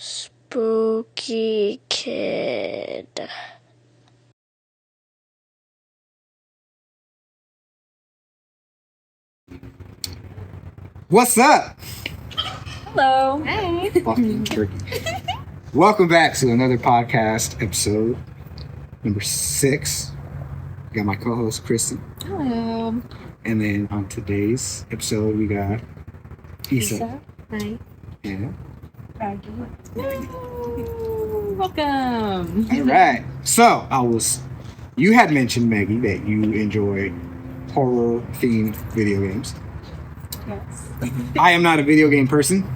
Spooky Kid. What's up? Hello. Hey. Fucking turkey. Welcome back to another podcast episode, number 6. I got my co-host Kristen. Hello. And then on today's episode we got Isa. Hi. Yeah. Welcome. All right. So you had mentioned, Maggie, that you enjoy horror themed video games. Yes. I am not a video game person.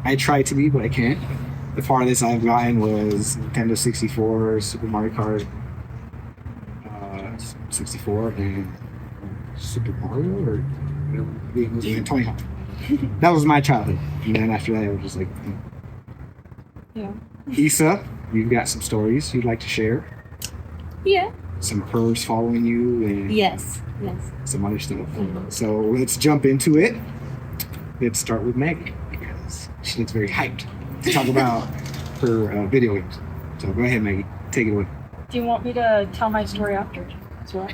I try to be, but I can't. The farthest I've gotten was Nintendo 64, Super Mario Kart 64, and Super Mario, or it was even Tony Hawk. That was my childhood. And then after that, it was just like, Yeah. Issa, you've got some stories you'd like to share. Yeah. Some pervs following you, and Yes. some other stuff. So let's jump into it. Let's start with Maggie, because she looks very hyped to talk about her video games. So go ahead, Maggie. Take it away. Do you want me to tell my story after as well?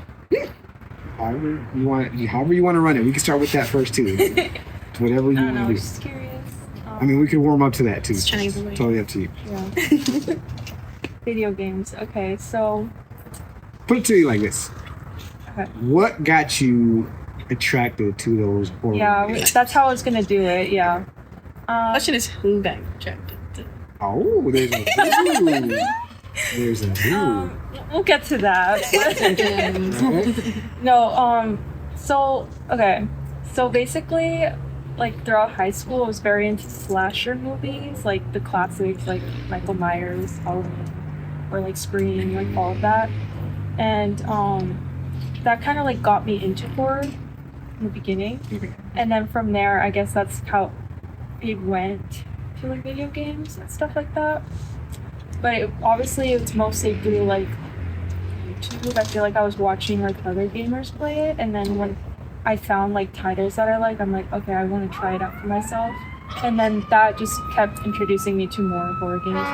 However you want to run it. We can start with that first too. Whatever you I want don't know. to I'm do. just curious. I mean, we could warm up to that too. Just trying to Totally up to you. Yeah. Video games. Okay, so Put it to you like this. Okay. What got you attracted to those horror games? that's how I was gonna do it. Yeah. Question is who got attracted to Oh, there's a who. There's a who. We'll get to that. No. So basically, like throughout high school, I was very into slasher movies, like the classics, like Michael Myers, Halloween, or like Scream, like all of that. And that kind of like got me into horror in the beginning. And then from there, I guess that's how it went to like video games and stuff like that. But obviously it's mostly through like YouTube. I feel like I was watching like other gamers play it, and then when I found like titles that I like, I'm like, okay, I want to try it out for myself. And then that just kept introducing me to more horror games.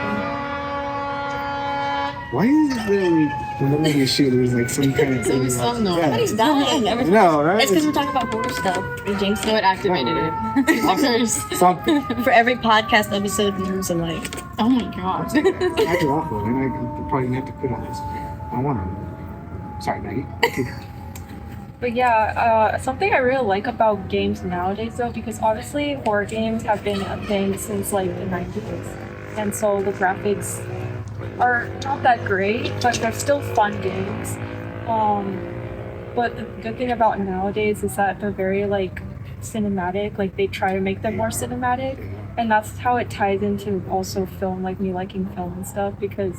Why is it that whenever we shoot, there's like some kind of thing? Somebody's dying. No, right? It's because we're talking about horror stuff. We jinxed it. Activated it. Something. For every podcast episode, there's a like. Oh my god. I get awful, and I probably gonna have to quit on this. I want to. Sorry, Maggie. But yeah, something I really like about games nowadays though, because obviously horror games have been a thing since like the 90s. And so the graphics are not that great, but they're still fun games. But the good thing about nowadays is that they're very like cinematic, like they try to make them more cinematic. And that's how it ties into also film, like me liking film and stuff, because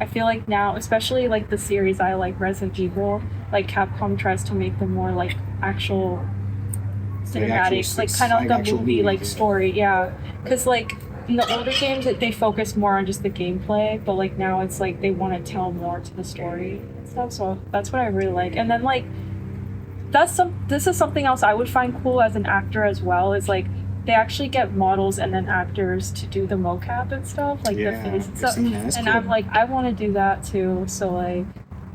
I feel like now, especially like the series I like, Resident Evil, like Capcom tries to make them more like actual cinematic, like kind of like a movie like story, yeah. Because like in the older games, they focus more on just the gameplay, but like now it's like they want to tell more to the story and stuff. So that's what I really like. And then like this is something else I would find cool as an actor as well, is like they actually get models and then actors to do the mocap and stuff, like the face and stuff. And cool. I'm like, I want to do that too. So like,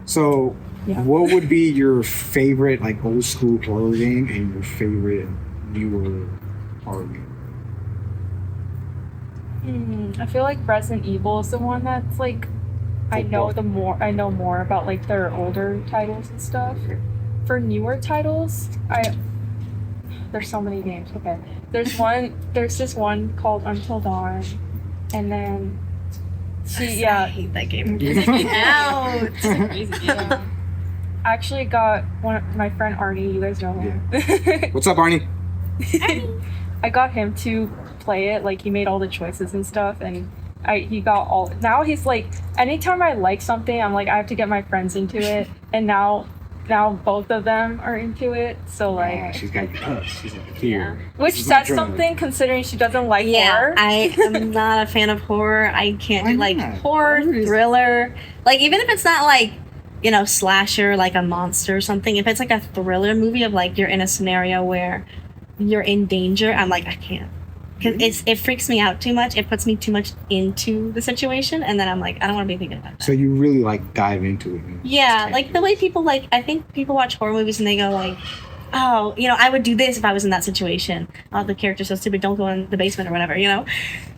So, yeah. what would be your favorite like old school horror game and your favorite newer horror game? I feel like Resident Evil is the one that's like, I know more about like their older titles and stuff. For newer titles, there's so many games. Okay, there's this one called Until Dawn, and then I hate that game. Out. yeah. I actually got my friend Arnie. You guys know him. What's up, Arnie? I got him to play it. Like he made all the choices and stuff, and he got all. Now he's like, anytime I like something, I'm like, I have to get my friends into it, and now both of them are into it. So like, Yeah, she's got she's like here. which This is my says drug. something considering she doesn't like Yeah, horror. I am not a fan of horror. I can't Why do like not? horror, Horror is- thriller. Like even if it's not like, slasher, like a monster or something. If it's like a thriller movie of like you're in a scenario where you're in danger, I'm like, I can't. because it freaks me out too much. It puts me too much into the situation, and then I'm like, I don't want to be thinking about that. So you really like dive into it. Yeah, like the way people like, I think people watch horror movies and they go like, oh, I would do this if I was in that situation. Oh, the character's so stupid. Don't go in the basement or whatever, Yeah.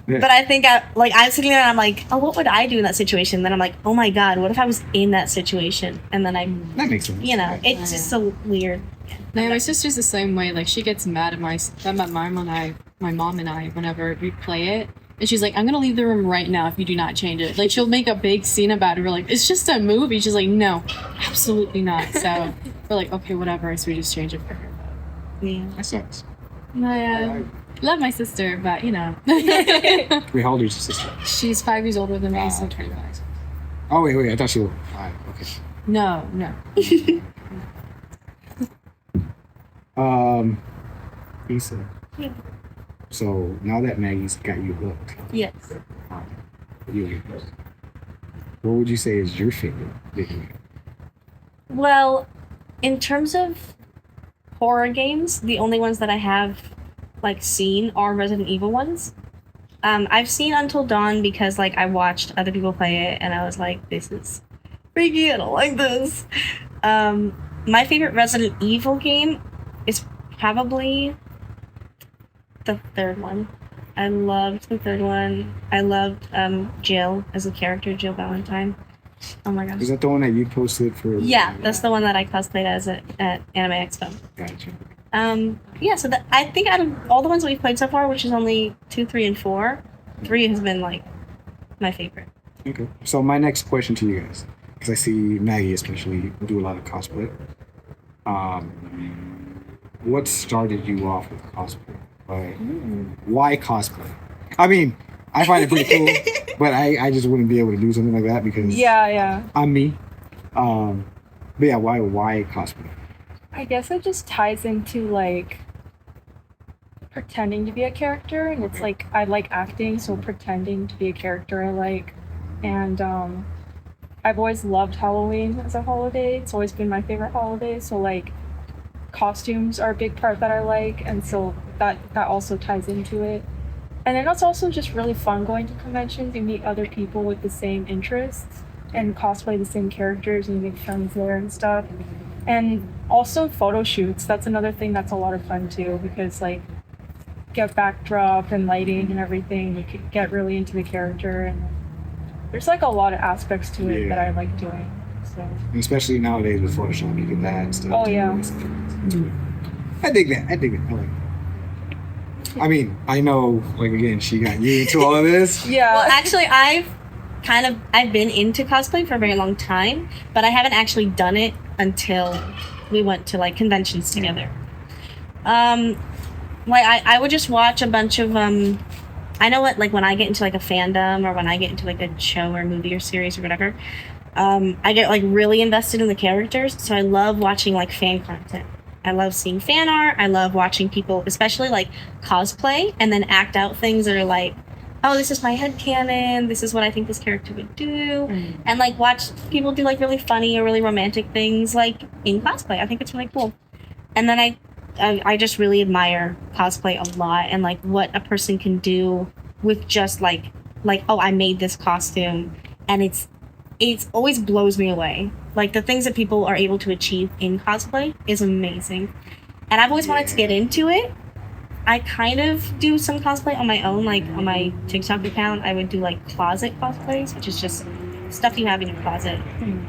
But I think I'm sitting there and I'm like, oh, what would I do in that situation? And then I'm like, oh my god, what if I was in that situation? And then That makes sense. it's just so weird. No, my sister's the same way. Like, she gets mad at my mom and I whenever we play it. And she's like, I'm gonna leave the room right now if you do not change it. Like, she'll make a big scene about it. We're like, it's just a movie. She's like, no, absolutely not. So we're like, okay, whatever. So we just change it for her. Yeah. That sucks. I love my sister, but Wait, how old is your sister? she's 5 years older than me, so 25. Oh, wait, I thought she was 5. Okay. No. Lisa. Yeah. So now that Maggie's got you hooked, Yes. what would you say is your favorite video game? Well, in terms of horror games, the only ones that I have seen are Resident Evil ones. I've seen Until Dawn because I watched other people play it and I was like, this is freaky, I don't like this. My favorite Resident Evil game is probably the third one. I loved the third one. I loved Jill as a character, Jill Valentine. Oh my gosh. Is that the one that you posted for? Yeah, that's the one that I cosplayed as at Anime Expo. Gotcha. Yeah, so I think out of all the ones that we've played so far, which is only 2, 3, and 4, 3 has been my favorite. Okay. So my next question to you guys, because I see Maggie especially do a lot of cosplay. What started you off with cosplay? Why cosplay? I mean, I find it pretty cool, but I just wouldn't be able to do something like that because I'm me. But yeah, why cosplay? I guess it just ties into pretending to be a character, and it's I like acting, so pretending to be a character I like. And I've always loved Halloween as a holiday. It's always been my favorite holiday, so costumes are a big part that I like, and so that also ties into it. And then it's also just really fun going to conventions. You meet other people with the same interests and cosplay the same characters, and you make friends there and stuff. And also photo shoots. That's another thing that's a lot of fun too, because get backdrop and lighting and everything. You can get really into the character, and there's a lot of aspects to it that I like doing. So And especially nowadays with Photoshop, you can add stuff. Oh, yeah. I dig that. I like it. I mean, I know, again, she got you into all of this. yeah. Well, actually, I've been into cosplay for a very long time, but I haven't actually done it until we went to conventions together. I would just watch a bunch of I know what when I get into a fandom or when I get into a show or movie or series or whatever, I get really really in the characters, so I love watching fan content. I love seeing fan art. I love watching people, especially cosplay and then act out things that are oh, this is my headcanon, this is what I think this character would do, and watch people do really funny or really romantic things in cosplay. I think it's really cool. And then I just really admire cosplay a lot, and what a person can do with just oh, I made this costume, and it's always blows me away. The things that people are able to achieve in cosplay is amazing. And I've always wanted to get into it. I kind of do some cosplay on my own, on my TikTok account. I would do closet cosplays, which is just stuff you have in your closet,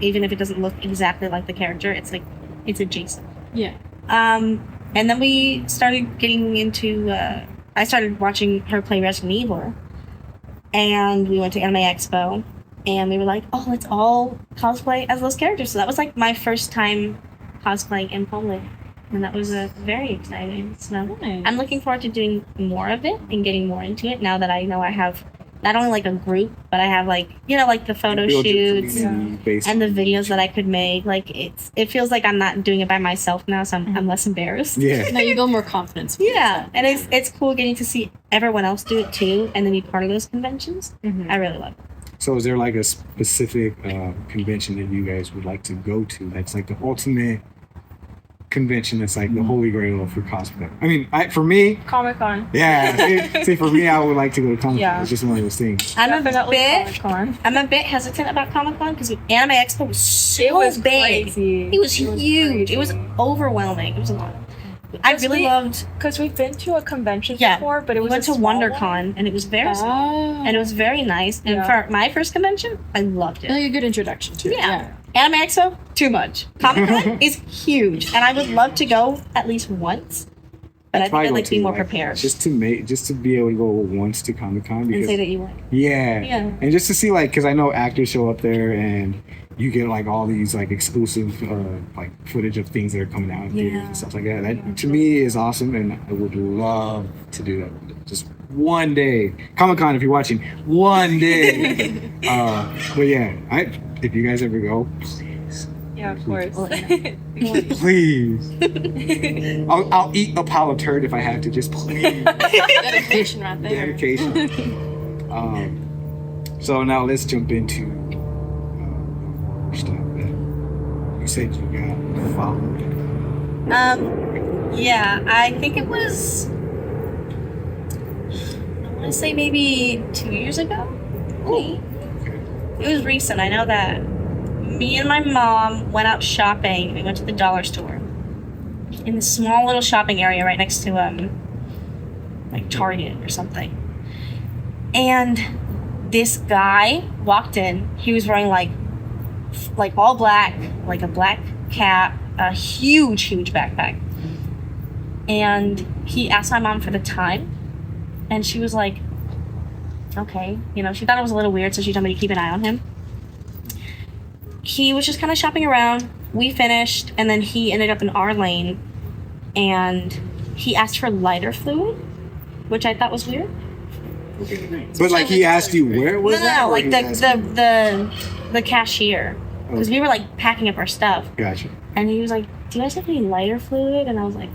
even if it doesn't look exactly like the character. It's it's adjacent. Yeah. And then we started getting into. I started watching her play Resident Evil, and we went to Anime Expo, and we were like, "Oh, let's all cosplay as those characters." So that was my first time cosplaying in public. And that was very exciting. So Nice. I'm looking forward to doing more of it and getting more into it now that I know I have not only a group, but I have the photo Build your shoots community based and the on- videos that I could make. It feels like I'm not doing it by myself now, so I'm less embarrassed. Yeah. No, you build more confidence. Yeah, and it's cool getting to see everyone else do it too, and then be part of those conventions. Mhm. I really love it. So is there a specific convention that you guys would like to go to that's the ultimate convention that's like the holy grail for cosplay. I mean, for me, Comic-Con. yeah. See, for me, I would like to go to Comic-Con. Yeah. It's just one of those things. Definitely Comic-Con. I'm a bit hesitant about Comic-Con because Anime Expo was so It was big. crazy. It was huge. crazy. It was overwhelming. It was a lot. I really loved. Because we've been to a convention Yeah, before, but it we was went a to small WonderCon one. and it was very small and it was very nice. And Yeah. for my first convention, I loved it. Like a good introduction to it. Yeah. Anime Expo, too much. Comic-Con is huge, and I would love to go at least once. But I think I'd like to be more prepared. Just to be able to go once to Comic-Con And because say that you went. yeah, Yeah. and just to see like because I know actors show up there and you get like all these like exclusive like footage of things that are coming out in theaters and stuff like that. That to me is awesome, and I would love to do that. Just one day, Comic-Con, if you're watching, one day. But yeah, if you guys ever go, please. Yeah, of course. Please. I'll eat a pile of turd if I have to. Just please. Dedication right there. Dedication. So now let's jump into stuff that you said you got followed. Yeah, I think it was. I want to say maybe 2 years ago. Okay. It was recent. I know that. Me and my mom went out shopping. We went to the dollar store in this small little shopping area right next to like Target or something. And this guy walked in. He was wearing like all black, like a black cap, a huge backpack. And he asked my mom for the time, and she was like, okay. You know, she thought it was a little weird, so she told me to keep an eye on him. He was just kind of shopping around. We finished, and then he ended up in our lane, and he asked for lighter fluid, which I thought was weird. Okay. But like he asked you where was that? No, or like he asked you- the cashier, because we were like packing up our stuff, Gotcha. and he was like, "Do you guys have any lighter fluid?" And I was like,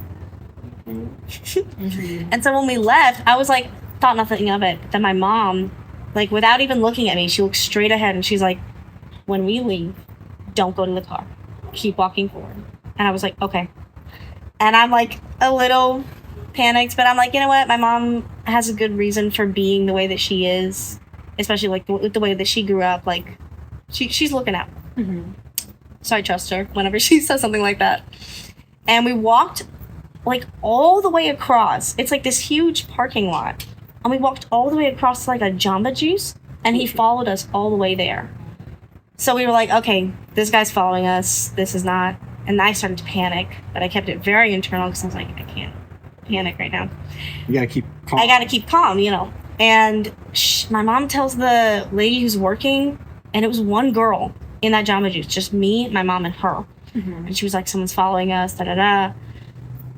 and so when we left, I was like, thought nothing of it. But then my mom, like without even looking at me, she looked straight ahead and she's like, when we leave, don't go to the car. Keep walking forward. And I was like, okay. And I'm like a little panicked, but I'm like, you know what? My mom has a good reason for being the way that she is, especially like the way that she grew up. Like, she's looking out. Mm-hmm. So I trust her whenever she says something like that. And we walked like all the way across. It's like this huge parking lot. And we walked all the way across to like a Jamba Juice, and he followed us all the way there. So we were like, okay, this guy's following us. This is not. And I started to panic, but I kept it very internal because I was like, I can't panic right now. You gotta keep calm. I gotta keep calm, you know. And my mom tells the lady who's working, and it was one girl in that Jamba Juice, just me, my mom, and her. Mm-hmm. And she was like, someone's following us, da-da-da.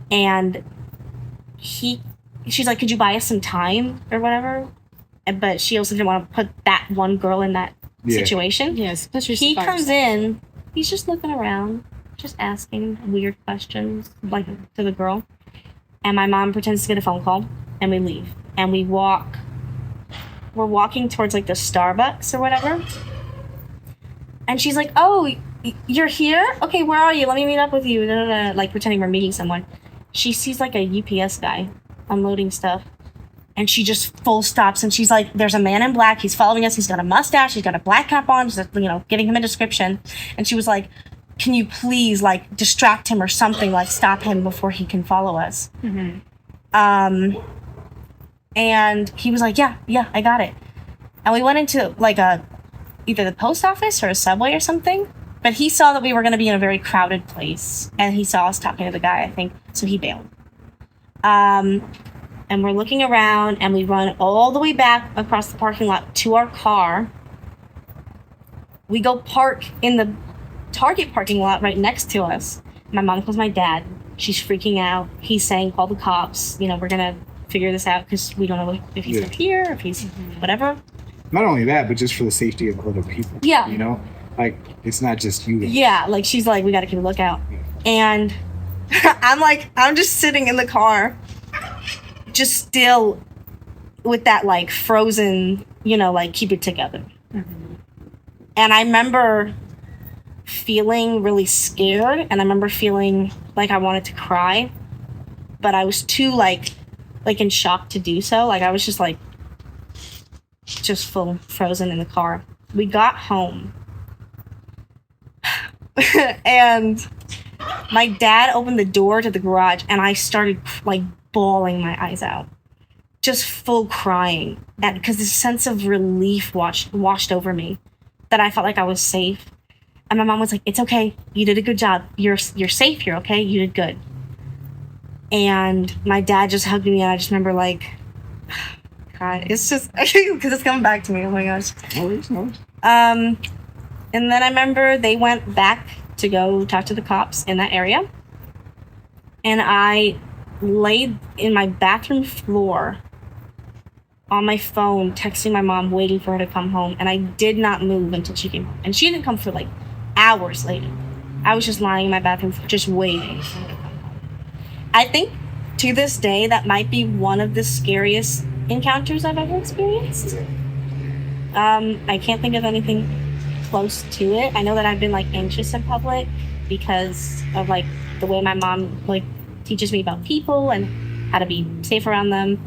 And she's like, could you buy us some time or whatever? But she also didn't want to put that one girl in that situation. Yes, especially He comes in, he's just looking around, just asking weird questions, like to the girl. And my mom pretends to get a phone call, and we leave. And we're walking towards like the Starbucks or whatever. And she's like, oh, you're here? Okay, where are you? Let me meet up with you. Da, da, da. Like pretending we're meeting someone. She sees like a UPS guy unloading stuff. And she just full stops, and she's like, there's a man in black. He's following us. He's got a mustache. He's got a black cap on. She's, you know, giving him a description. And she was like, can you please, like, distract him or something? Like, stop him before he can follow us. Mm-hmm. And he was like, yeah, I got it. And we went into, like, either the post office or a Subway or something. But he saw that we were going to be in a very crowded place. And he saw us talking to the guy, I think. So he bailed. And we're looking around, and we run all the way back across the parking lot to our car. We go park in the Target parking lot right next to us. My mom calls my dad. She's freaking out. He's saying, call the cops. You know, we're going to figure this out because we don't know if he's up here, if he's whatever. Not only that, but just for the safety of other people. Yeah. You know? Like, it's not just you. Yeah, like, she's like, we got to keep a lookout. And I'm just sitting in the car, just still with that, like, frozen, you know, like, keep it together. Mm-hmm. And I remember feeling really scared, and I remember feeling like I wanted to cry, but I was too like in shock to do so. Like I was just like full frozen in the car. We got home and my dad opened the door to the garage and I started like bawling my eyes out, just full crying, because this sense of relief washed over me, that I felt like I was safe. And my mom was like, "It's okay, you did a good job, you're safe, you're okay, you did good." And my dad just hugged me, and I just remember like, God, it's just because it's coming back to me. Oh my gosh. And then I remember they went back to go talk to the cops in that area, and I laid in my bathroom floor on my phone, texting my mom, waiting for her to come home, and I did not move until she came home. And she didn't come for like hours later. I was just lying in my bathroom, just waiting for her to come home. I think to this day, that might be one of the scariest encounters I've ever experienced. I can't think of anything close to it. I know that I've been like anxious in public because of like the way my mom like teaches me about people and how to be safe around them.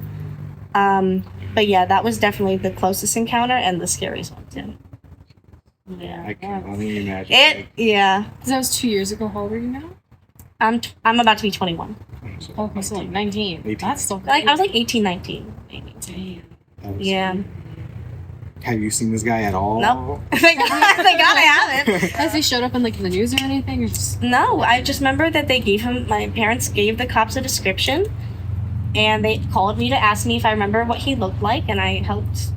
But yeah, that was definitely the closest encounter and the scariest one too. Yeah, I can't only imagine. Yeah. Because that was 2 years ago. How old are you now? I'm about to be 21. Oh, so like 19. 18. That's still Like I was like 18, 19 maybe. Damn. Yeah. Have you seen this guy at all? Nope. Thank God I haven't. Has he showed up in like the news or anything? Or just... No, I just remember that my parents gave the cops a description, and they called me to ask me if I remember what he looked like, and I helped,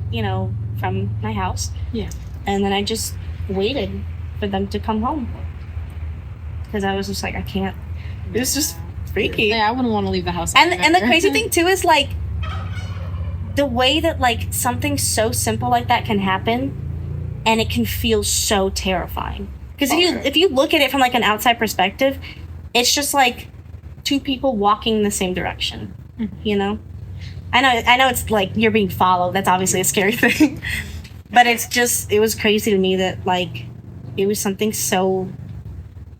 from my house. Yeah. And then I just waited for them to come home. Because I was just like, I can't. It was just freaky. Yeah, I wouldn't want to leave the house. And the crazy thing too is like the way that like something so simple like that can happen, and it can feel so terrifying. Because if you look at it from like an outside perspective, it's just like two people walking in the same direction. Mm-hmm. I know it's like you're being followed. That's obviously a scary thing. But it was crazy to me that like it was something so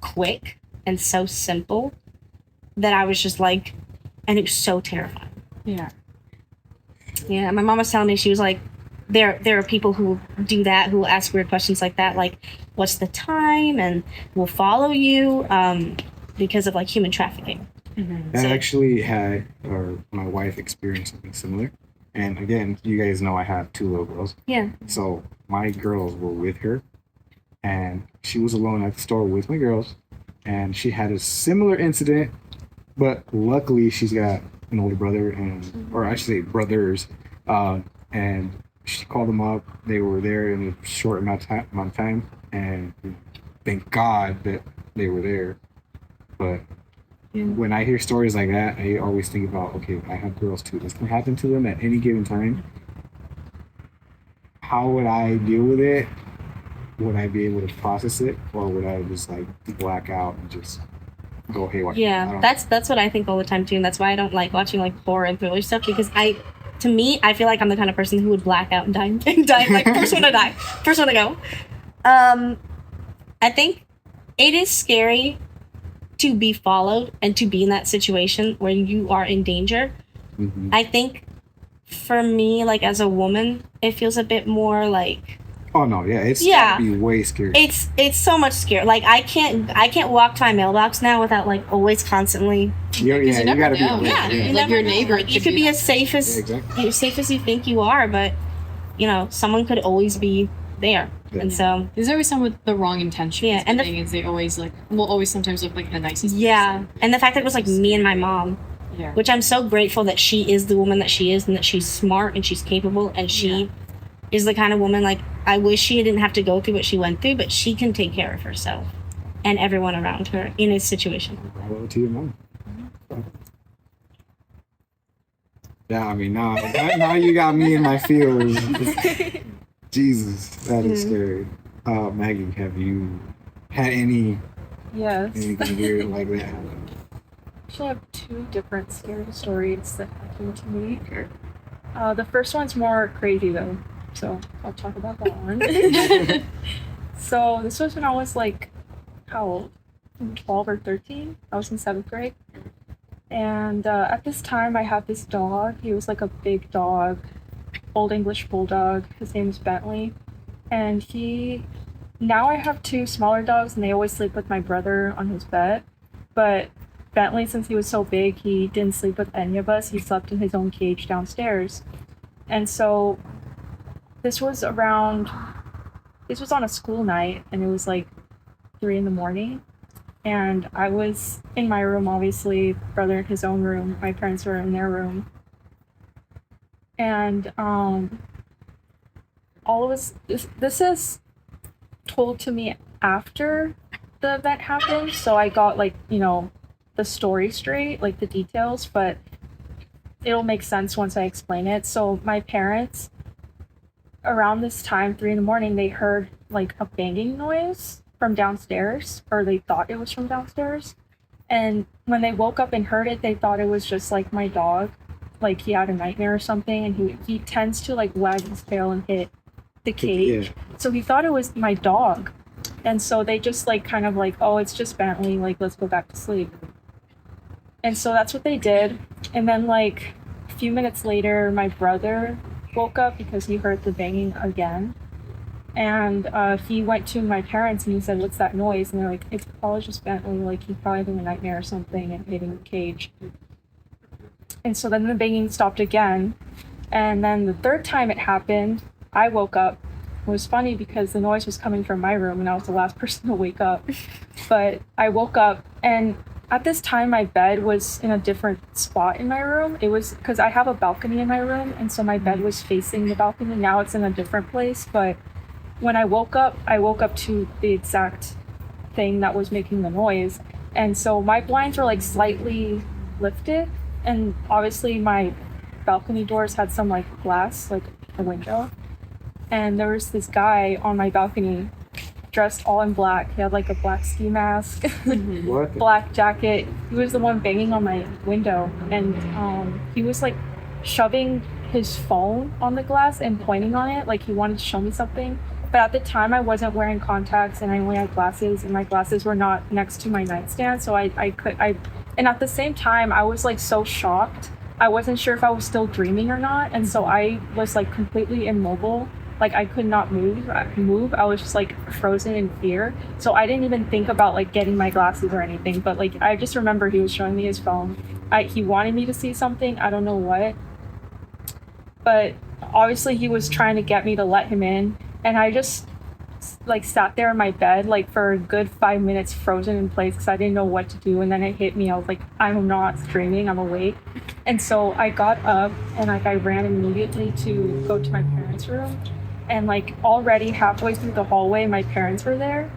quick and so simple that I was just like, and it was so terrifying. Yeah. Yeah, my mom was telling me, she was like, there are people who do that, who ask weird questions like that, like, what's the time, and will follow you because of like human trafficking. Mm-hmm. I actually had my wife experienced something similar. And again, you guys know I have 2 little girls. Yeah. So my girls were with her, and she was alone at the store with my girls, and she had a similar incident, but luckily she's got an older brother, or I should say brothers, and she called them up. They were there in a short amount of time, and thank God that they were there. But when I hear stories like that, I always think about, okay, I have girls too. This can happen to them at any given time. How would I deal with it? Would I be able to process it, or would I just like black out and just go haywire? Yeah, that's what I think all the time too, and that's why I don't like watching like horror and thriller stuff, because I feel like I'm the kind of person who would black out and die like first one to go. I think it is scary to be followed and to be in that situation where you are in danger. Mm-hmm. I think for me, like as a woman, it feels a bit more like, oh no, yeah, it's gotta be way scary. It's so much scary. Like I can't walk to my mailbox now without like always constantly. You gotta be know. aware. Yeah. Like your neighbor. You could be as safe as exactly. as safe as you think you are, but someone could always be there. Yeah. And so there's always someone with the wrong intentions. Yeah, and the thing is, they always will always sometimes look like the nicest. Yeah, person. and the fact that it was like me and my mom, Yeah. which I'm so grateful that she is the woman that she is, and that she's smart and she's capable, and she is the kind of woman, like, I wish she didn't have to go through what she went through, but she can take care of herself and everyone around her in a situation. Bravo to your mom. Yeah, I mean, now you got me in my feels. Jesus, that is scary. Maggie, have you had anything weird like that? Actually, I have 2 different scary stories that happened to me. The first one's more crazy though, so I'll talk about that one. So this was when I was like how old? 12 or 13. I was in 7th grade. And at this time, I had this dog. He was like a big dog, Old English Bulldog. His name is Bentley. And now I have 2 smaller dogs, and they always sleep with my brother on his bed. But Bentley, since he was so big, he didn't sleep with any of us. He slept in his own cage downstairs. And so this was on a school night, and it was like 3 in the morning. And I was in my room, obviously, brother in his own room. My parents were in their room. And all of us, this is told to me after the event happened. So I got like, the story straight, like the details, but it'll make sense once I explain it. So my parents, around this time, 3 in the morning, they heard like a banging noise from downstairs, or they thought it was from downstairs. And when they woke up and heard it, they thought it was just like my dog, like he had a nightmare or something, and he tends to like wag his tail and hit the cage. Yeah. So he thought it was my dog. And so they just like kind of like, oh, it's just Bentley, like let's go back to sleep. And so that's what they did. And then like a few minutes later, my brother woke up because he heard the banging again. And he went to my parents and he said, what's that noise? And they're like, it's probably just Bentley, like he's probably having a nightmare or something and hitting the cage. And so then the banging stopped again. And then the 3rd time it happened, I woke up. It was funny because the noise was coming from my room and I was the last person to wake up. But I woke up, and at this time my bed was in a different spot in my room. It was because I have a balcony in my room, and so my bed was facing the balcony. Now it's in a different place, but when I woke up to the exact thing that was making the noise. And so my blinds were like slightly lifted, and obviously my balcony doors had some like glass, like a window. And there was this guy on my balcony dressed all in black. He had like a black ski mask, What? black jacket. He was the one banging on my window, and he was like shoving his phone on the glass and pointing on it like he wanted to show me something. But at the time I wasn't wearing contacts and I only had glasses, and my glasses were not next to my nightstand, so and at the same time I was like so shocked. I wasn't sure if I was still dreaming or not, and so I was like completely immobile. Like I could not move. I was just like frozen in fear. So I didn't even think about like getting my glasses or anything. But like I just remember he was showing me his phone. He wanted me to see something. I don't know what. But obviously he was trying to get me to let him in. And I just like sat there in my bed like for a good 5 minutes frozen in place because I didn't know what to do. And then it hit me. I was like, I'm not dreaming. I'm awake. And so I got up and like I ran immediately to go to my parents' room. And like already halfway through the hallway, my parents were there,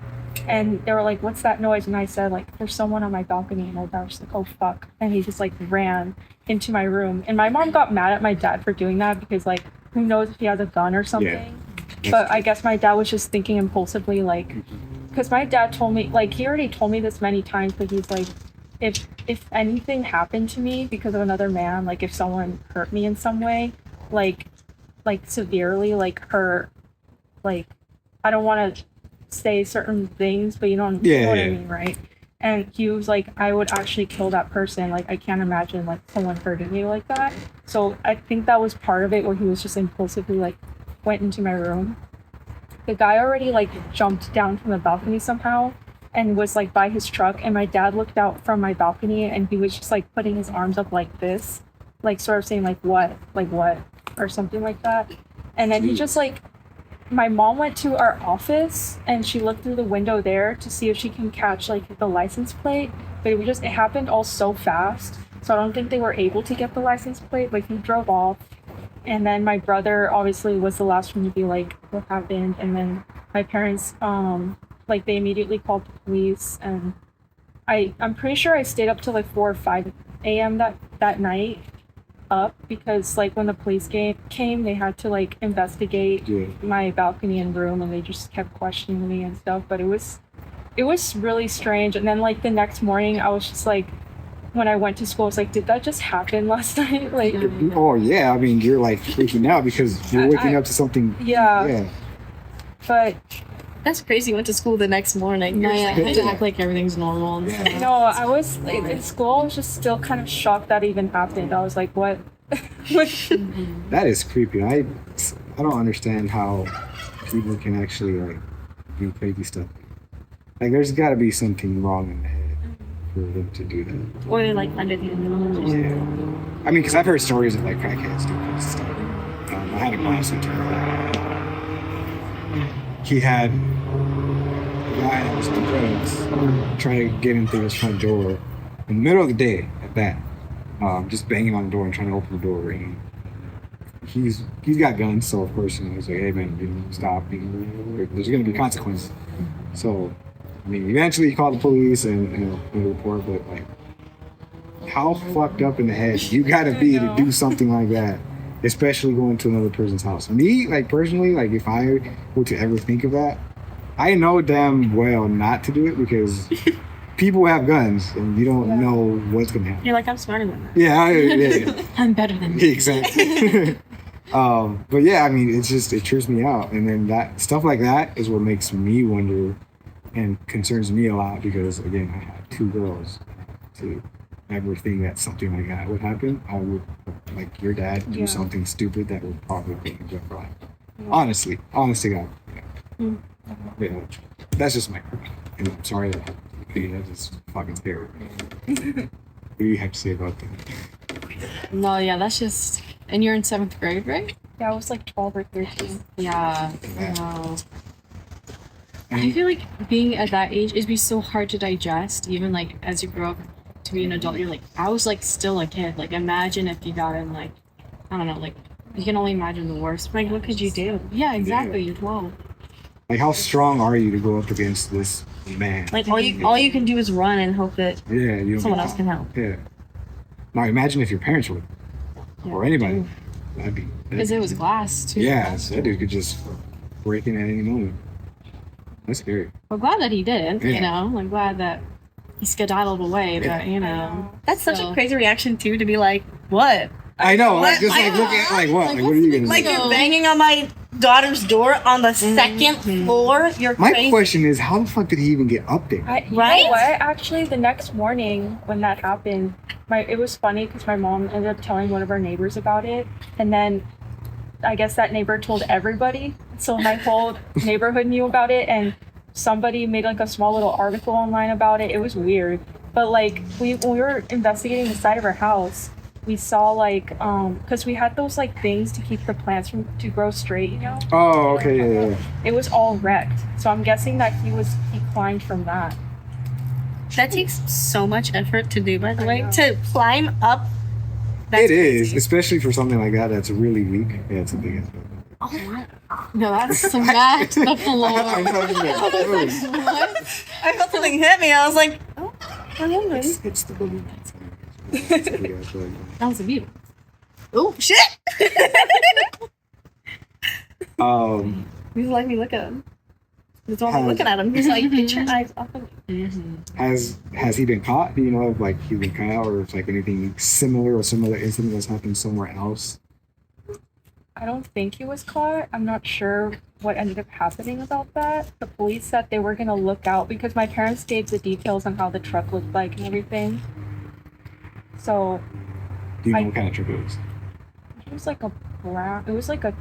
and they were like, what's that noise? And I said like, there's someone on my balcony. And my dad was like, oh fuck. And he just like ran into my room. And my mom got mad at my dad for doing that because like, who knows if he has a gun or something. Yeah. But I guess my dad was just thinking impulsively, like, because my dad told me, like, he already told me this many times, but he's like, if anything happened to me because of another man, like if someone hurt me in some way, like severely, like hurt, like I don't want to say certain things, but you know what I mean, right? And he was like, I would actually kill that person. Like I can't imagine like someone hurting you like that. So I think that was part of it, where he was just impulsively like went into my room. The guy already like jumped down from the balcony somehow and was like by his truck, and my dad looked out from my balcony and he was just like putting his arms up like this, like sort of saying like what or something like that. And then he just like, my mom went to our office and she looked through the window there to see if she can catch like the license plate, but it happened all so fast, so I don't think they were able to get the license plate. Like he drove off, and then my brother obviously was the last one to be like, what happened? And then my parents like they immediately called the police, and I'm pretty sure I stayed up till like 4 or 5 a.m. that night up, because like when the police came, they had to like investigate my balcony and room, and they just kept questioning me and stuff. But it was really strange. And then like the next morning I was just like, when I went to school, I was like, did that just happen last night? Like, oh yeah, I mean, you're like freaking out because you're waking up to something. Yeah. But That's crazy. Went to school the next morning. No, You're yeah, I just had to act like everything's normal. And stuff. No, I was like, in school. I was just still kind of shocked that even happened. I was like, what? That is creepy. I don't understand how people can actually like do crazy stuff. Like, there's got to be something wrong in the head for them to do that. Or they're like under the influence or something. Yeah. I mean, because I've heard stories of like crackheads doing crazy stuff. I had a class who told me that. He had a guy that was doing drugs trying to get in through his front door in the middle of the day at that. Just banging on the door and trying to open the door. And he's got guns, so of course, he's like, hey man, stop. There's going to be consequences. So, I mean, eventually he called the police and report, but like, how fucked up in the head you got to be to do something like that, especially going to another person's house. Me, like personally, like if I were to ever think of that, I know damn well not to do it because people have guns and you don't know what's gonna happen. You're like, I'm smarter than that. Yeah. I'm better than you. Exactly. But yeah, I mean, it trips me out, and then that stuff like that is what makes me wonder and concerns me a lot because again, I have 2 girls. To ever think that something like that would happen, I would, like your dad, do something stupid that would probably put me in jail for life. Honest to God. Yeah, that's just my. And I'm sorry that happened. That's just fucking scary. What do you have to say about that? No, yeah, that's just. And you're in 7th grade, right? Yeah, I was like 12 or 13. Yeah. No. I feel like being at that age it'd be so hard to digest, even like as you grow up to be an adult. You're like, I was like still a kid. Like, imagine if you got in like, I don't know, like you can only imagine the worst. Like, what could you do? Yeah, exactly. You're 12. Like, how strong are you to go up against this man? Like, all you can do is run and hope that someone else can help. Yeah. Now imagine if your parents would, or anybody. That'd be. Because it was glass too. Yeah, that dude could just break in at any moment. That's scary. We're glad that he didn't. Yeah. You know, I'm glad that he skedaddled away. But you know, That's such a crazy reaction too, to be like, what? I know, What? like just like look at like what? Like what are you gonna Like, do? you're banging on my daughter's door on the second floor. You're My crazy. question is, how the fuck did he even get up there? You Right? know what? Actually, the next morning when that happened, it was funny because my mom ended up telling one of our neighbors about it, and then I guess that neighbor told everybody. So my whole neighborhood knew about it, and somebody made like a small little article online about it. It was weird, but like when we were investigating the side of our house, we saw like because we had those like things to keep the plants to grow straight, you know. Oh, okay, yeah. It was all wrecked, so I'm guessing that he climbed from that. That takes so much effort to do, by the way. know. To climb up. That's It is, crazy. especially for something like that that's really weak. Yeah, it's a big effort. Oh my. no, that's smacked the floor. I'm talking about really. I felt something hit me. I was like, oh, I love this. It's the balloon. That was a view. Oh, shit. He's letting me look at him. He's only looking at him. He's like, get your eyes off of me. Has he been caught? Do you know if like he's been caught or if like anything similar or similar incident that's happened somewhere else? I don't think he was caught. I'm not sure what ended up happening about that. The police said they were gonna look out because my parents gave the details on how the truck looked like and everything. So Do you know what kind of truck it was? it was like a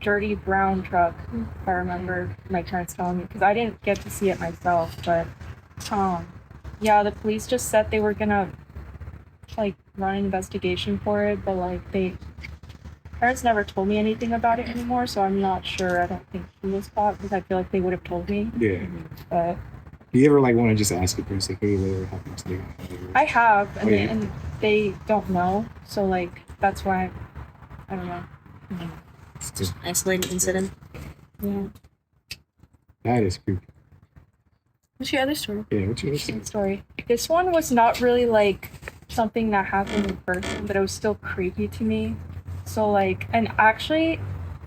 dirty brown truck, if I remember my parents telling me, because I didn't get to see it myself. But yeah, the police just said they were gonna like run an investigation for it, but like parents never told me anything about it anymore, so I'm not sure. I don't think he was caught because I feel like they would have told me. Yeah. But Do you ever like want to just ask a person, hey, whatever happened to you? I have, and, Oh, yeah. and they don't know, so like that's why I don't know. It's just, Isolated incident. Yeah, that is creepy. What's your other story? Yeah, what's your same story. This one was not really like something that happened in person, but it was still creepy to me. So like, and actually,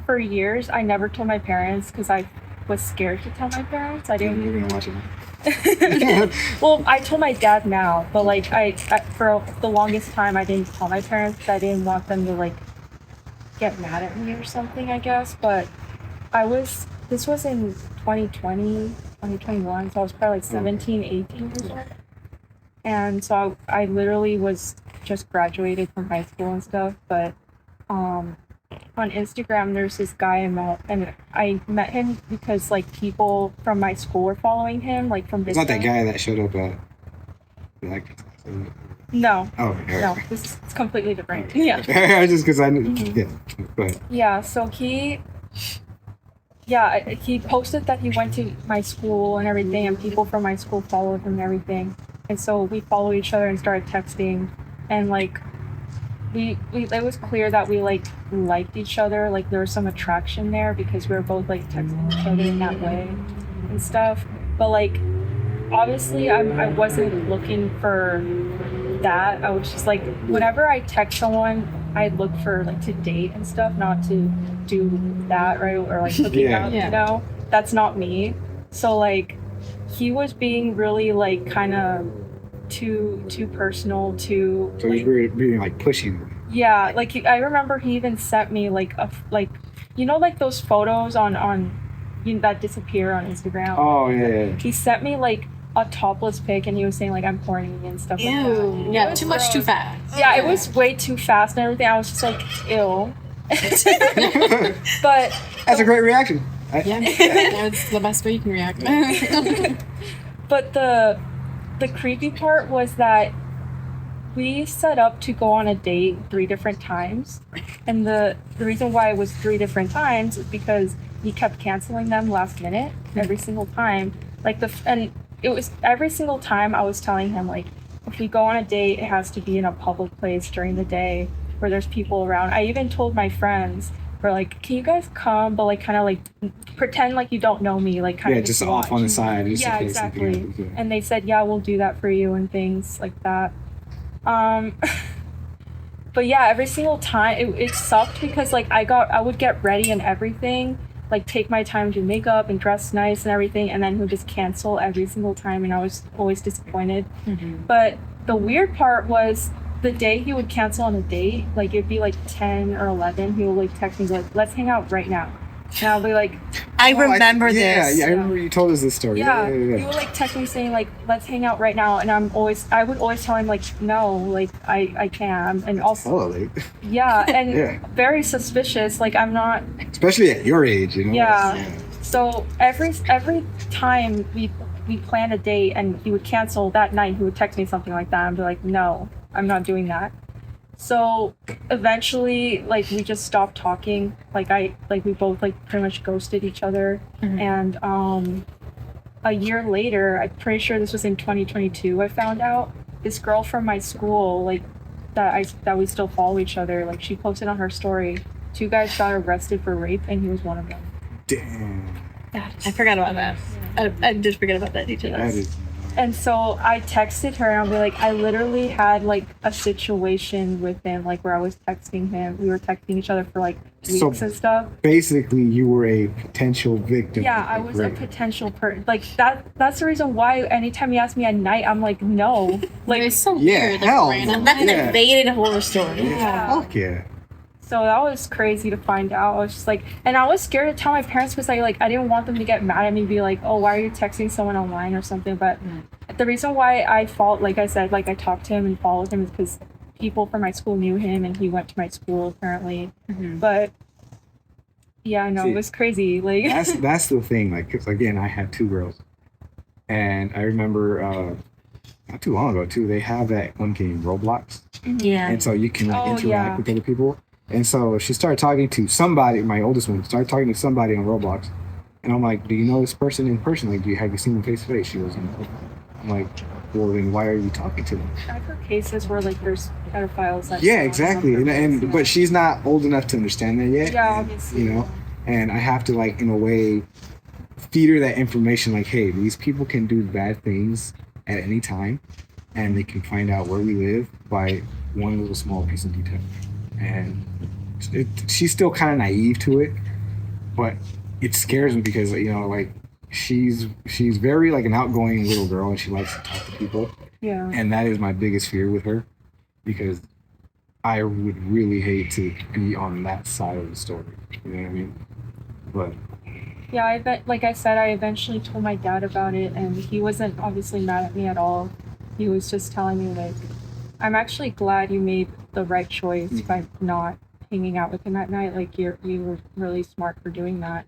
for years I never told my parents because I was scared to tell my parents. I didn't. You're gonna watch it. Well, I told my dad now, but like I for the longest time I didn't tell my parents because I didn't want them to like get mad at me or something, I guess. But I was this was in 2020, 2021, so I was probably like 17, 18 years old. And so I literally was just graduated from high school and stuff, but on Instagram there's this guy and I met him because like people from my school were following him, like from It's not that guy that showed up at like. No. Oh, okay. No, this is it's completely different. Yeah. Just because I knew. Mhm. Yeah. Go ahead. Yeah, so he posted that he went to my school and everything, and people from my school followed him and everything. And so we followed each other and started texting, and like we it was clear that we like liked each other, like there was some attraction there because we were both like texting each other in that way and stuff. But like obviously I wasn't looking for that. I was just like whenever I text someone I look for like to date and stuff, not to do that, right? Or like hooking Yeah. up, Yeah. you know? That's not me. So like he was being really like kind of too personal, too So he's being like pushing. yeah, like I remember he even sent me like like you know like those photos on that disappear on Instagram. Oh yeah. He sent me like a topless pic and he was saying like I'm horny and stuff like that. Ew. Yeah, It was too much, too gross. fast. Yeah, it was way too fast and everything. I was just like, ew. But That's a great reaction. Yeah, that's the best way you can react. but the creepy part was that we set up to go on a date 3 different times, and the reason why it was 3 different times is because he kept canceling them last minute every single time. Like and it was every single time I was telling him like, if we go on a date, it has to be in a public place during the day where there's people around. I even told my friends, we're like, can you guys come, but like kind of like pretend like you don't know me, like kind of Just off on the side. Just yeah, in case something exactly. happens, yeah. And they said, yeah, we'll do that for you and things like that. But yeah, every single time it sucked because like I would get ready and everything, like take my time to do makeup and dress nice and everything, and then he would just cancel every single time, and I was always disappointed. Mhm. But the weird part was the day he would cancel on a date, like it'd be like 10 or 11, he would like text me like, let's hang out right now. And I'll be like, I remember Yeah, this. I remember you told us this story. yeah. He would like text me saying like, let's hang out right now, and I would always tell him like, no, like I can't. And also Oh, like, yeah, and Yeah. very suspicious. Like I'm not. especially at your age, you know. Yeah. So every time we planned a date and he would cancel that night, he would text me something like that and be like, no, I'm not doing that. So eventually, like we just stopped talking. Like we both like pretty much ghosted each other. Mhm. And a year later, I'm pretty sure this was in 2022, I found out this girl from my school, like that we still follow each other, like she posted on her story 2 guys got arrested for rape and he was one of them. Damn. I forgot about that. I did forget about that detail. That is. And so I texted her and I'll be like, I literally had like a situation with him, like where I was texting him. We were texting each other for like weeks So- and stuff. Basically, you were a potential victim. Yeah, of I was a rape. potential person. Like that's the reason why anytime he asked me at night, I'm like, no. Like, it's so Yeah, weird. hell Like, random. That's an Yeah. invaded horror story. Yeah. Fuck yeah. So that was crazy to find out. I was just like, and I was scared to tell my parents because I didn't want them to get mad at me, be like, oh, why are you texting someone online or something? But the reason why I like I said, like I talked to him and followed him is because people from my school knew him and he went to my school apparently. Mhm. But yeah, I know See, it was crazy. Like That's the thing. Like, 'cause again, I had 2 girls, and I remember not too long ago too. They have that one game Roblox, Yeah. and so you can like, Oh, interact yeah. with other people. And so she started talking to somebody. My oldest one started talking to somebody on Roblox, and I'm like, "Do you know this person in person? Like, have you seen them face to face?" She goes, "No." I'm like, "Well, then why are you talking to them?" I've heard cases where like there's pedophiles. That Yeah, stalk exactly. on And purpose, but she's not old enough to understand that yet. yeah, and, obviously. you know, and I have to like in a way feed her that information. Like, hey, these people can do bad things at any time, and they can find out where we live by one little small piece of detail. And she's still kind of naive to it, but it scares me because you know, like she's very like an outgoing little girl, and she likes to talk to people. Yeah. And that is my biggest fear with her, because I would really hate to be on that side of the story. You know what I mean? But Yeah, like I said, I eventually told my dad about it, and he wasn't obviously mad at me at all. He was just telling me like, I'm actually glad you made the right choice by not hanging out with him at night. Like you were really smart for doing that.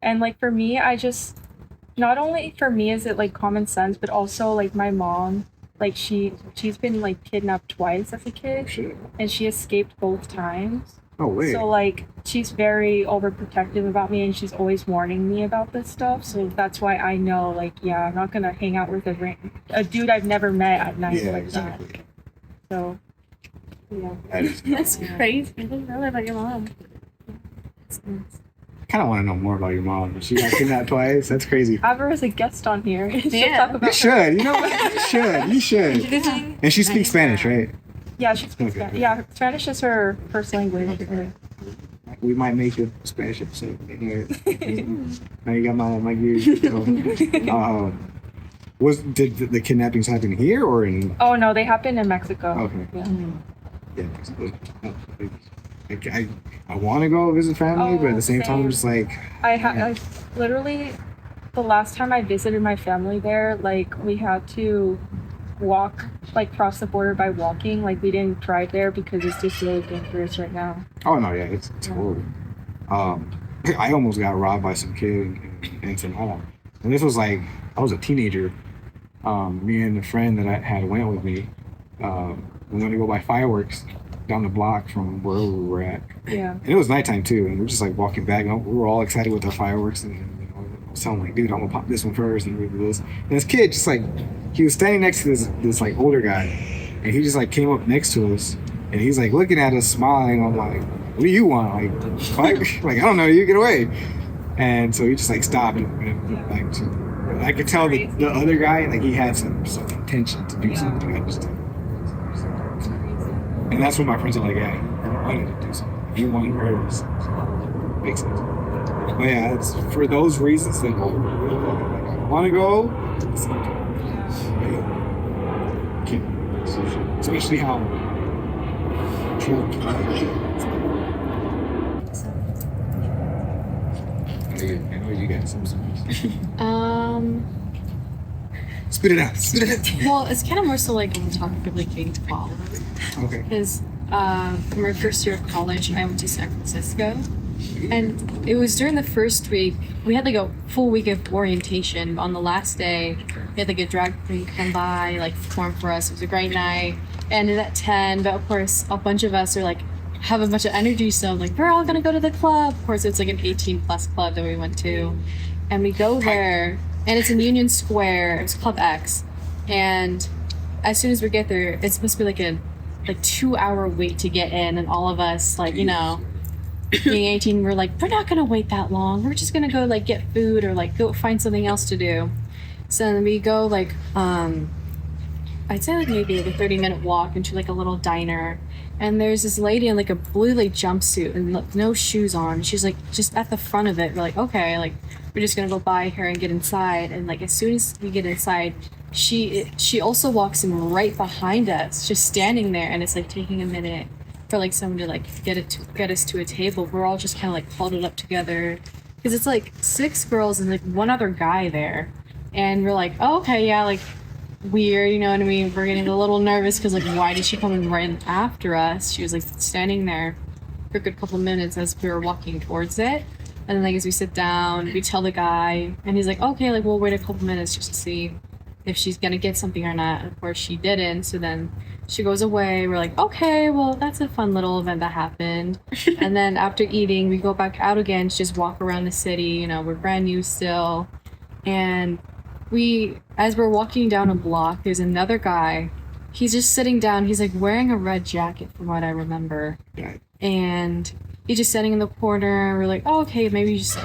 And like for me, I just not only for me is it like common sense, but also like my mom, like she's been like kidnapped twice as a kid, Shit. and she escaped both times. Oh wait. So like she's very overprotective about me, and she's always warning me about this stuff. So that's why I know like yeah, I'm not gonna hang out with a dude I've never met at night Yeah, like exactly. that. So yeah. That is. That's crazy. I didn't know that about your mom. I kind of want to know more about your mom. She got kidnapped twice. That's crazy. Have her as a guest on here. She'll Yeah. talk about You should. You know what? You should. You should. And she speaks Spanish, right? Yeah, she speaks Okay. Spanish. Yeah, Spanish is her first language. We might make a Spanish episode. Anyway, now you got my gears. So, did the kidnappings happen here or in? Oh no, they happen in Mexico. Okay. Yeah. Yeah, I want to go visit family, but at the same time, I'm just like, I literally the last time I visited my family there, like we had to walk, like cross the border by walking. Like we didn't drive there because it's just really dangerous right now. oh no, yeah, it's horrible. I almost got robbed by some kid in Sonoma, and this was like I was a teenager. Me and a friend that I had went with me. We went to go buy fireworks down the block from wherever we were at. Yeah. And it was nighttime too, and we were just like walking back. And we were all excited with the fireworks, and I was telling like, dude, I'm gonna pop this one first, and we do this. And this kid just like he was standing next to this like older guy, and he just like came up next to us, and he's like looking at us, smiling. I'm like, what do you want? Like, fuck? Like I don't know, you get away. And so he just like stopped and like I could tell the other guy like he had some intention to do something. I just. And that's when my friends are like, yeah, I wanted to do something. If you want to murder us. Makes sense. But yeah, it's for those reasons that I want to go. Especially how I know you got some. Spit it out. Spit it out. Well, it's kind of more so like on the topic of like being followed. Okay. Because for my first year of college, I went to San Francisco, and it was during the first week. We had like a full week of orientation. On the last day, we had like a drag queen come by, like perform for us. It was a great night. It ended at 10, but of course, a bunch of us are like have a bunch of energy, so like we're all gonna go to the club. Of course, it's like an 18+ club that we went to, and we go there, and it's in Union Square. It's Club X, and as soon as we get there, it's supposed to be like a 2-hour wait to get in, and all of us like being 18, we're like, we're not gonna wait that long. We're just gonna go like get food or like go find something else to do. So then we go like I'd say like maybe like a 30-minute walk into like a little diner, and there's this lady in like a blue like jumpsuit and like, no shoes on. She's like just at the front of it. We're like, okay, like we're just gonna go by her and get inside. And like as soon as we get inside, she also walks in right behind us, just standing there, and it's like taking a minute for like someone to like get us to a table. We're all just kind of like huddled up together because it's like 6 girls and like one other guy there, and we're like, oh, okay, yeah, like weird, you know what I mean? We're getting a little nervous because like why did she come in right after us? She was like standing there for a good couple minutes as we were walking towards it, and then like as we sit down, we tell the guy, and he's like, okay, like we'll wait a couple minutes just to see if she's gonna get something or not. And of course she didn't, so then she goes away. We're like, okay, well that's a fun little event that happened. And then after eating, we go back out again to just walk around the city. We're brand new still, and as we're walking down a block, there's another guy. He's just sitting down. He's like wearing a red jacket from what I remember, and he's just sitting in the corner. We're like, oh, okay, maybe he's just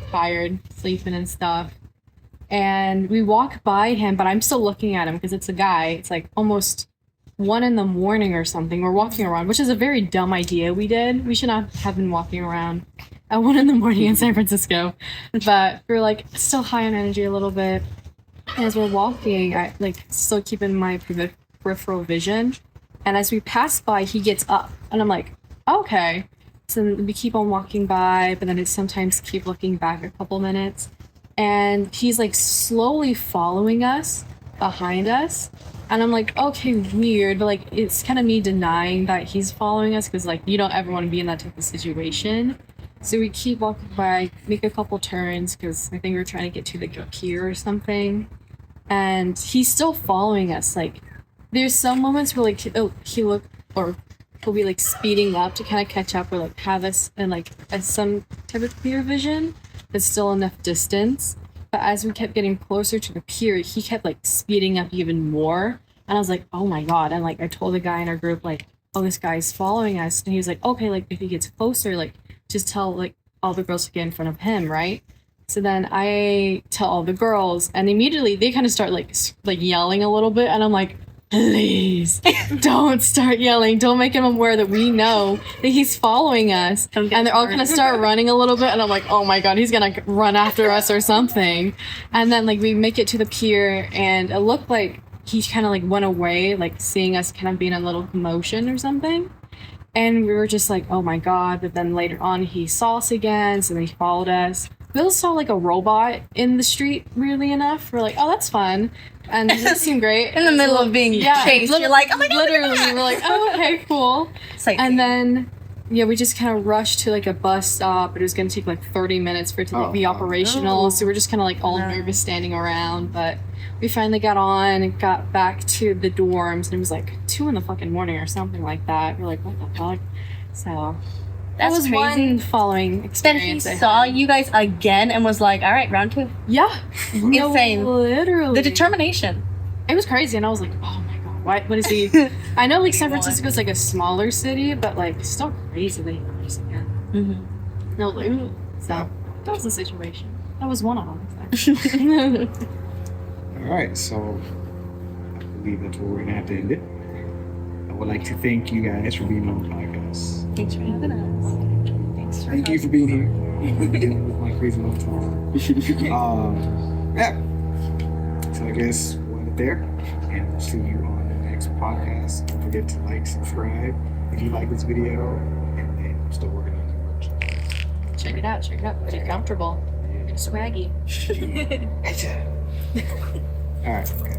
tired, sleeping and stuff. And we walk by him, but I'm still looking at him because it's a guy. It's like almost 1 a.m. or something. We're walking around, which is a very dumb idea we did. We should not have been walking around at 1 a.m. in San Francisco. But we're like still high on energy a little bit. And as we're walking, I like still keeping my peripheral vision. And as we pass by, he gets up. And I'm like, okay. So we keep on walking by, but then it sometimes keep looking back a couple minutes. And he's like slowly following us behind us. And I'm like, okay, weird, but like it's kind of me denying that he's following us because like you don't ever want to be in that type of situation. So we keep walking by, make a couple turns because I think we're trying to get to the pier or something. And he's still following us. Like there's some moments where like he'll be like speeding up to kind of catch up or like have us in like some type of clear vision, but still enough distance. But as we kept getting closer to the pier, he kept like speeding up even more. And I was like, oh my God. And like I told the guy in our group, like, oh, this guy's following us. And he was like, okay, like if he gets closer, like just tell like all the girls to get in front of him, right? So then I tell all the girls, and immediately they kind of start like yelling a little bit. And I'm like, please don't start yelling. Don't make him aware that we know that he's following us. And they're all gonna start running a little bit. And I'm like, oh my God, he's gonna run after us or something. And then like we make it to the pier, and it looked like he kind of like went away, like seeing us kind of being in a little commotion or something. And we were just like, oh my God. But then later on he saw us again, so then he followed us. We also saw like a robot in the street, weirdly enough. We're like, oh, that's fun. And it seemed great. In the middle of being chased, you're like, oh my God. Literally, we're like, oh, okay, cool. And then, yeah, we just kind of rushed to like a bus stop. It was going to take like 30 minutes for it to like, be operational. So we're just kind of like all nervous standing around. But we finally got on and got back to the dorms. And it was like 2 a.m. or something like that. We're like, what the fuck? So that was crazy. One following experience. Then he saw you guys again and was like, all right, round 2. Yeah. Insane. No, literally. The determination. It was crazy. And I was like, oh my God, what is he? I know like San Francisco's like a smaller city, but like still crazy that he got us again. Mm-hmm. No, like, so that was the situation. That was one of them. All right, so I believe that's where we're going to have to end it. I would like to thank you guys for being on the podcast. Thanks for having us. Thank you for being here. Dealing with my crazy love tomorrow. Yeah. So I guess we'll end it there. And we'll see you on the next podcast. Don't forget to like, subscribe if you like this video. And then I'm still working on the merch. Check it out. Pretty comfortable. Swaggy. All right. Okay.